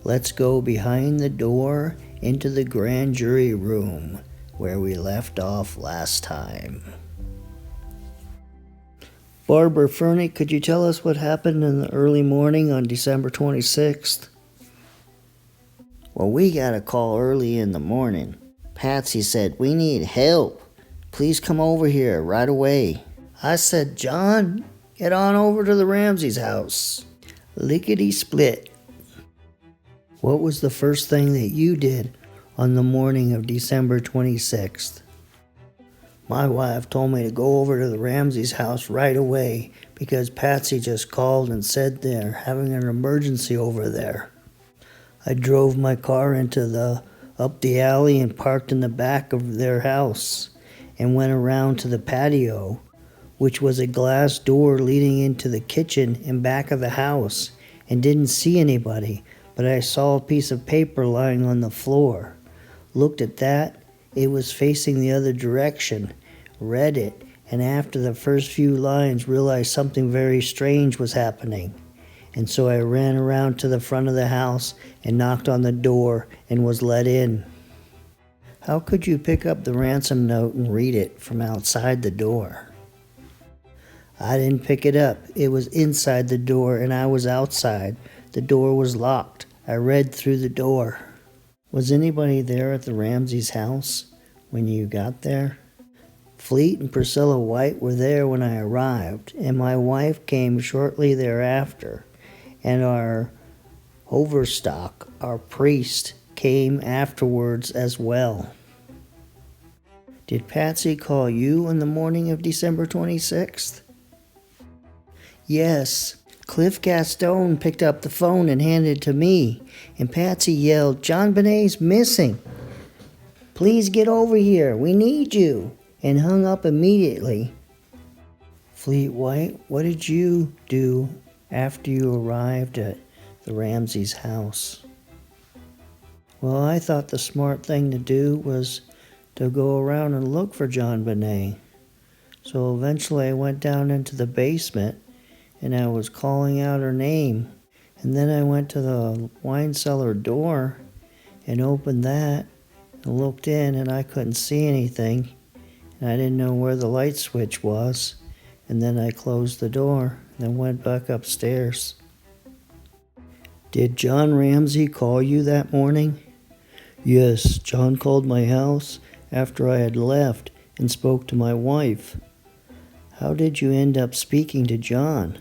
Let's go behind the door into the grand jury room where we left off last time. Barbara Fernie, could you tell us what happened in the early morning on December 26th? Well, we got a call early in the morning. Patsy said, "We need help. Please come over here right away." I said, "John, get on over to the Ramsey's house." Lickety-split. What was the first thing that you did on the morning of December 26th? My wife told me to go over to the Ramsey's house right away because Patsy just called and said they're having an emergency over there. I drove my car up the alley and parked in the back of their house and went around to the patio, which was a glass door leading into the kitchen and back of the house, and didn't see anybody, but I saw a piece of paper lying on the floor. Looked at that, it was facing the other direction, read it, and after the first few lines realized something very strange was happening. And so I ran around to the front of the house and knocked on the door and was let in. How could you pick up the ransom note and read it from outside the door? I didn't pick it up. It was inside the door and I was outside. The door was locked. I read through the door. Was anybody there at the Ramsey's house when you got there? Fleet and Priscilla White were there when I arrived, and my wife came shortly thereafter. And our overstock, our priest, came afterwards as well. Did Patsy call you on the morning of December 26th? Yes. Cliff Gaston picked up the phone and handed it to me, and Patsy yelled, "JonBenet's missing. Please get over here. We need you," and hung up immediately. Fleet White, what did you do after you arrived at the Ramsey's house? Well, I thought the smart thing to do was to go around and look for JonBenet. So eventually I went down into the basement and I was calling out her name. And then I went to the wine cellar door and opened that and looked in, and I couldn't see anything. And I didn't know where the light switch was. And then I closed the door and then went back upstairs. Did John Ramsey call you that morning? Yes, John called my house after I had left and spoke to my wife. How did you end up speaking to John?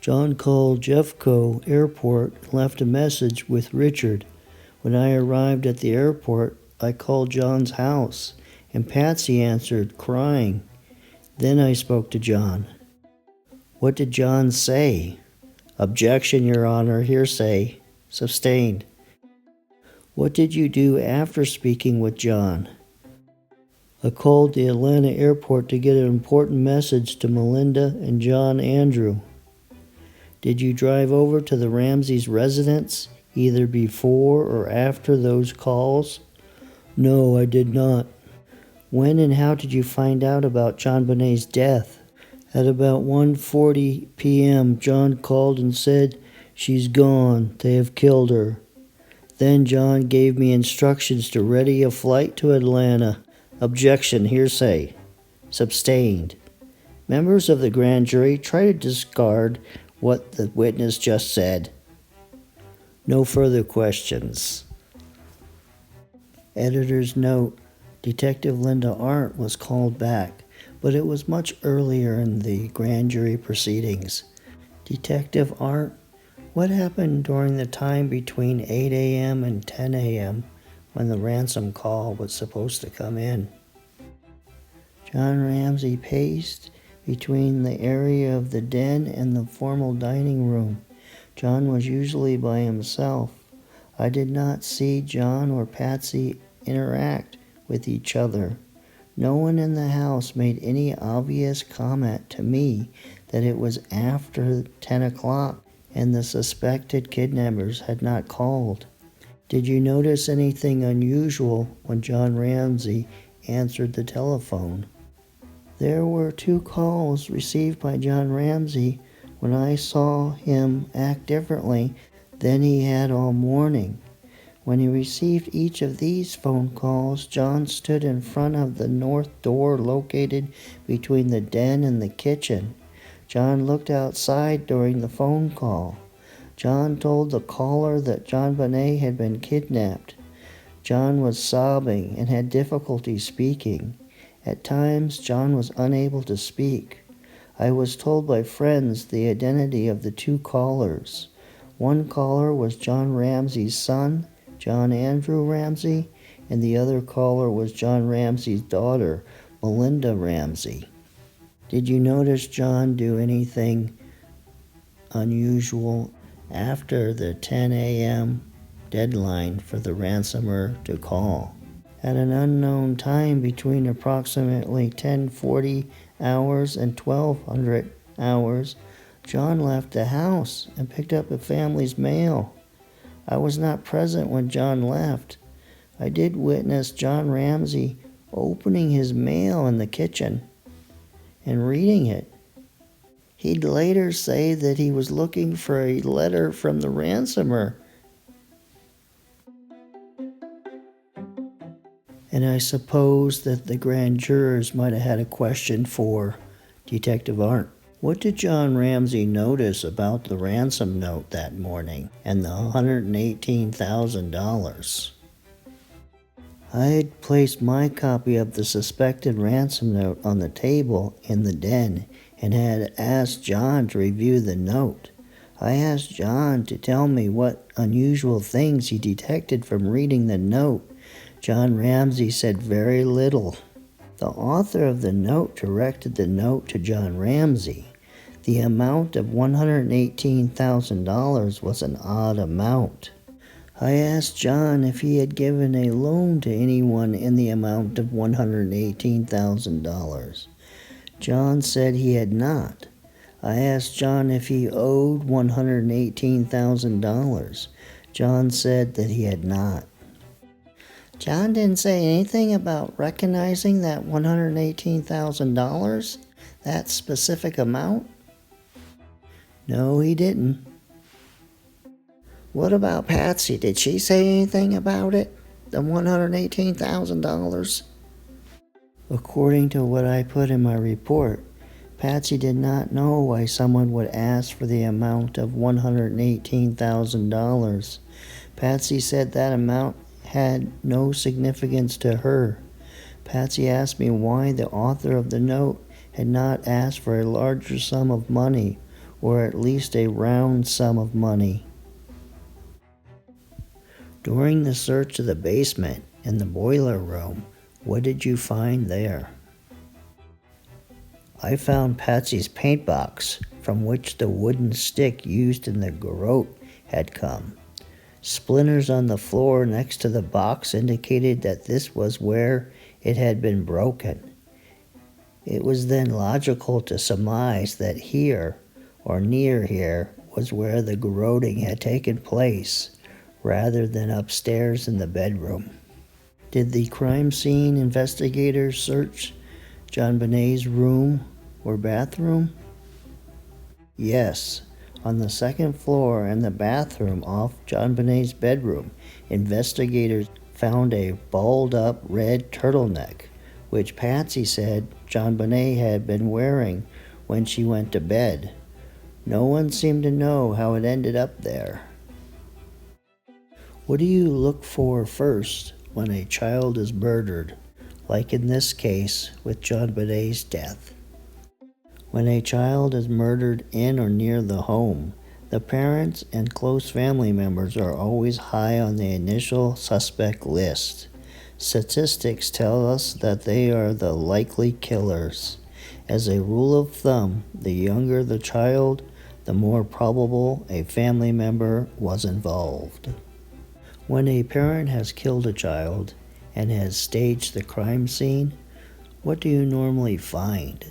John called Jeffco Airport and left a message with Richard. When I arrived at the airport, I called John's house, and Patsy answered, crying. Then I spoke to John. What did John say? Objection, Your Honor, hearsay. Sustained. What did you do after speaking with John? I called the Atlanta airport to get an important message to Melinda and John Andrew. Did you drive over to the Ramsey's residence either before or after those calls? No, I did not. When and how did you find out about JonBenet's death? At about 1:40 p.m., John called and said, "She's gone. They have killed her." Then John gave me instructions to ready a flight to Atlanta. Objection, hearsay. Sustained. Members of the grand jury try to discard what the witness just said. No further questions. Editor's note. Detective Linda Arndt was called back, but it was much earlier in the grand jury proceedings. Detective Arndt, what happened during the time between 8 a.m. and 10 a.m. when the ransom call was supposed to come in? John Ramsey paced between the area of the den and the formal dining room. John was usually by himself. I did not see John or Patsy interact with each other. No one in the house made any obvious comment to me that it was after 10 o'clock and the suspected kidnappers had not called. Did you notice anything unusual when John Ramsey answered the telephone? There were 2 calls received by John Ramsey. When I saw him act differently, Then he had all morning. When he received each of these phone calls, John stood in front of the north door located between the den and the kitchen. John looked outside during the phone call. John told the caller that JonBenet had been kidnapped. John was sobbing and had difficulty speaking. At times, John was unable to speak. I was told by friends the identity of the two callers. One caller was John Ramsey's son, John Andrew Ramsey, and the other caller was John Ramsey's daughter, Melinda Ramsey. Did you notice John do anything unusual after the 10 a.m. deadline for the ransomer to call? At an unknown time between approximately 10:40 hours and 1200 hours, John left the house and picked up a family's mail. I was not present when John left. I did witness John Ramsey opening his mail in the kitchen and reading it. He'd later say that he was looking for a letter from the ransomer. And I suppose that the grand jurors might have had a question for Detective Art. What did John Ramsey notice about the ransom note that morning and the $118,000? I had placed my copy of the suspected ransom note on the table in the den and had asked John to review the note. I asked John to tell me what unusual things he detected from reading the note. John Ramsey said very little. The author of the note directed the note to John Ramsey. The amount of $118,000 was an odd amount. I asked John if he had given a loan to anyone in the amount of $118,000. John said he had not. I asked John if he owed $118,000. John said that he had not. John didn't say anything about recognizing that $118,000, that specific amount? No, he didn't. What about Patsy? Did she say anything about it? The $118,000? According to what I put in my report, Patsy did not know why someone would ask for the amount of $118,000. Patsy said that amount had no significance to her. Patsy asked me why the author of the note had not asked for a larger sum of money, or at least a round sum of money. During the search of the basement and the boiler room, what did you find there? I found Patsy's paint box, from which the wooden stick used in the garrote had come. Splinters on the floor next to the box indicated that this was where it had been broken. It was then logical to surmise that here, or near here, was where the garroting had taken place, rather than upstairs in the bedroom. Did the crime scene investigators search JonBenet's room or bathroom? Yes. On the second floor and the bathroom off JonBenet's bedroom, investigators found a balled-up red turtleneck, which Patsy said JonBenet had been wearing when she went to bed. No one seemed to know how it ended up there. What do you look for first when a child is murdered, like in this case with JonBenet's death? When a child is murdered in or near the home, the parents and close family members are always high on the initial suspect list. Statistics tell us that they are the likely killers. As a rule of thumb, the younger the child, the more probable a family member was involved. When a parent has killed a child and has staged the crime scene, what do you normally find?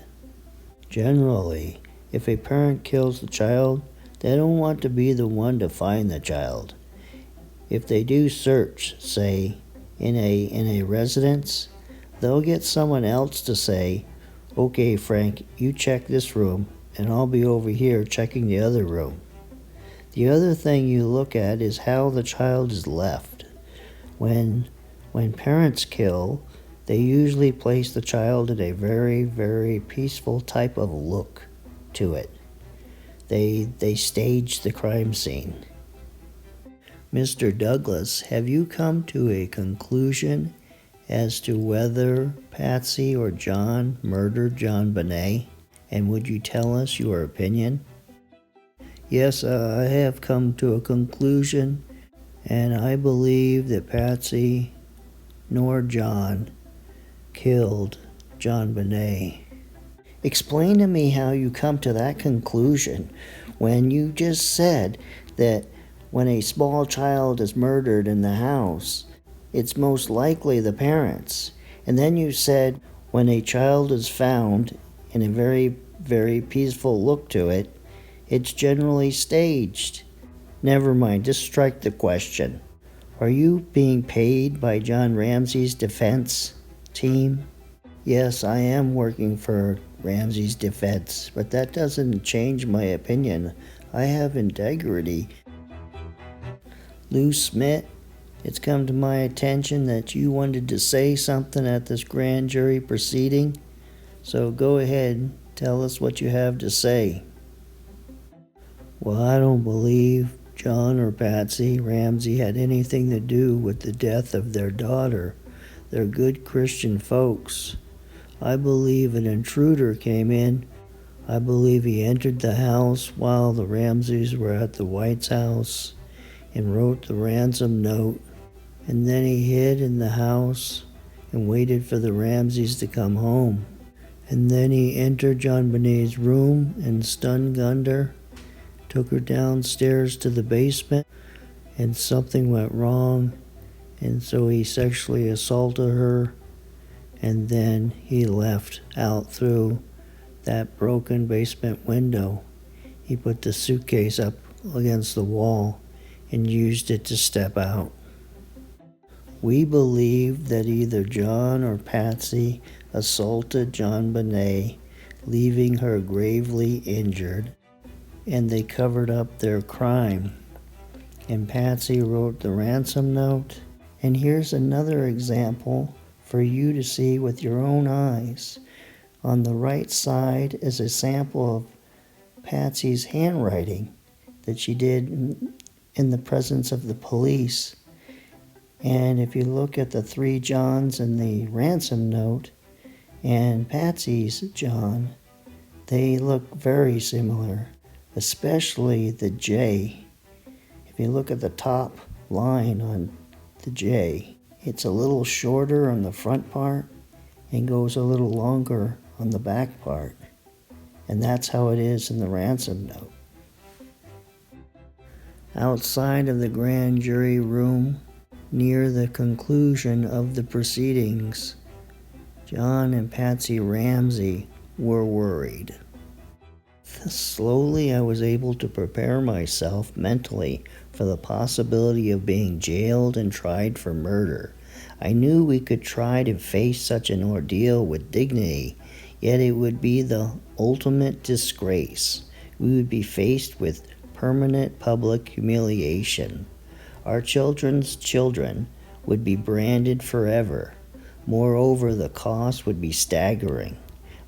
Generally, if a parent kills the child, they don't want to be the one to find the child. If they do search, say, in a residence, they'll get someone else to say, "Okay, Frank, you check this room, and I'll be over here checking the other room." The other thing you look at is how the child is left. When parents kill, they usually place the child in a very, very peaceful type of look to it. They stage the crime scene. Mr. Douglas, have you come to a conclusion as to whether Patsy or John murdered JonBenet? And would you tell us your opinion? Yes, I have come to a conclusion, and I believe that Patsy nor John killed JonBenet. Explain to me how you come to that conclusion when you just said that when a small child is murdered in the house, it's most likely the parents. And then you said when a child is found in a very, very peaceful look to it, it's generally staged. Never mind, just strike the question. Are you being paid by John Ramsey's defense team? Yes, I am working for Ramsey's defense, but that doesn't change my opinion. I have integrity. Lou Smith, it's come to my attention that you wanted to say something at this grand jury proceeding, so go ahead, tell us what you have to say. Well, I don't believe John or Patsy Ramsey had anything to do with the death of their daughter. They're good Christian folks. I believe an intruder came in. I believe he entered the house while the Ramseys were at the White's house and wrote the ransom note. And then he hid in the house and waited for the Ramseys to come home. And then he entered JonBenet's room and stun-gunned her, took her downstairs to the basement, and something went wrong, and so he sexually assaulted her, and then he left out through that broken basement window. He put the suitcase up against the wall and used it to step out. We believe that either John or Patsy assaulted JonBenet, leaving her gravely injured, and they covered up their crime. And Patsy wrote the ransom note. And here's another example for you to see with your own eyes. On the right side is a sample of Patsy's handwriting that she did in the presence of the police. And if you look at the 3 Johns in the ransom note and Patsy's John, they look very similar, especially the J. If you look at the top line on the J, it's a little shorter on the front part and goes a little longer on the back part. And that's how it is in the ransom note. Outside of the grand jury room, near the conclusion of the proceedings, John and Patsy Ramsey were worried. Slowly, I was able to prepare myself mentally for the possibility of being jailed and tried for murder. I knew we could try to face such an ordeal with dignity, yet it would be the ultimate disgrace. We would be faced with permanent public humiliation. Our children's children would be branded forever. Moreover, the cost would be staggering.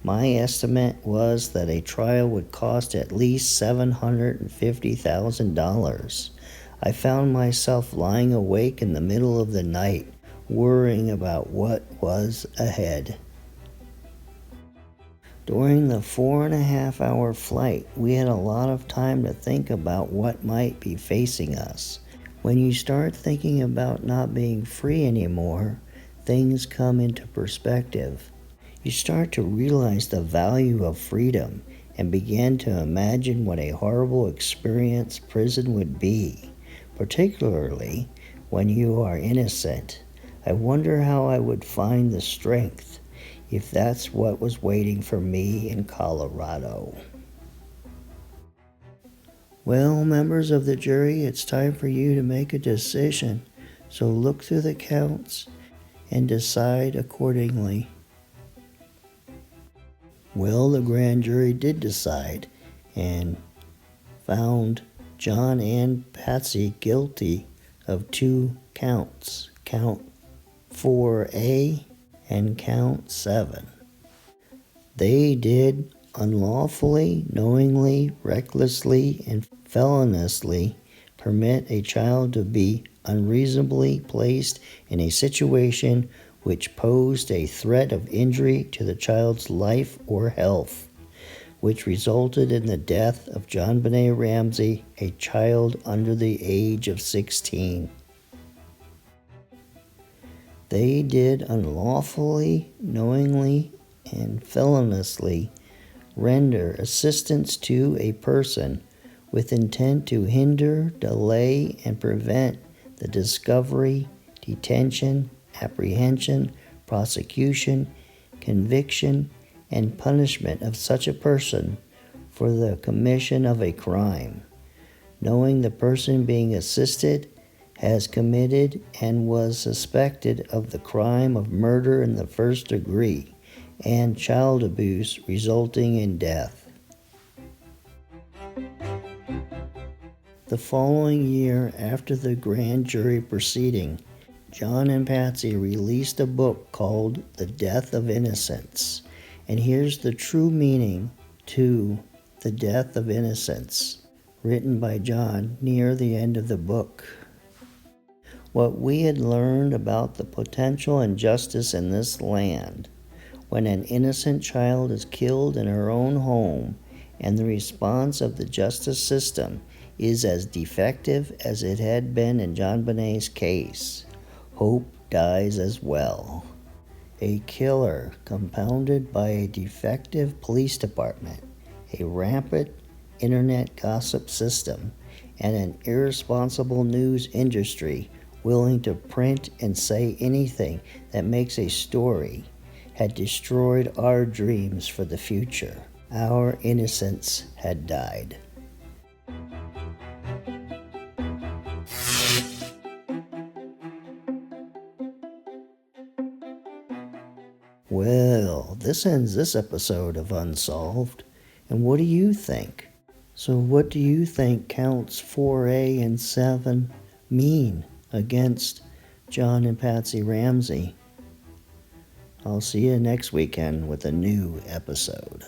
My estimate was that a trial would cost at least $750,000. I found myself lying awake in the middle of the night, worrying about what was ahead. During the 4.5-hour flight, we had a lot of time to think about what might be facing us. When you start thinking about not being free anymore, things come into perspective. You start to realize the value of freedom and begin to imagine what a horrible experience prison would be, particularly when you are innocent. I wonder how I would find the strength if that's what was waiting for me in Colorado. Well, members of the jury, it's time for you to make a decision. So look through the counts and decide accordingly. Well, the grand jury did decide and found John and Patsy guilty of 2 counts, count 4A and count 7. They did unlawfully, knowingly, recklessly, and feloniously permit a child to be unreasonably placed in a situation which posed a threat of injury to the child's life or health, which resulted in the death of JonBenet Ramsey, a child under the age of 16. They did unlawfully, knowingly, and feloniously render assistance to a person with intent to hinder, delay, and prevent the discovery, detention, apprehension, prosecution, conviction, and punishment of such a person for the commission of a crime, knowing the person being assisted has committed and was suspected of the crime of murder in the first degree and child abuse resulting in death. The following year, after the grand jury proceeding, John and Patsy released a book called The Death of Innocence. And here's the true meaning to The Death of Innocence, written by John near the end of the book. What we had learned about the potential injustice in this land, when an innocent child is killed in her own home, and the response of the justice system is as defective as it had been in JonBenet's case, hope dies as well. A killer compounded by a defective police department, a rampant internet gossip system, and an irresponsible news industry willing to print and say anything that makes a story had destroyed our dreams for the future. Our innocence had died. Well, this ends this episode of Unsolved. And what do you think? So what do you think counts 4A and 7 mean against John and Patsy Ramsey? I'll see you next weekend with a new episode.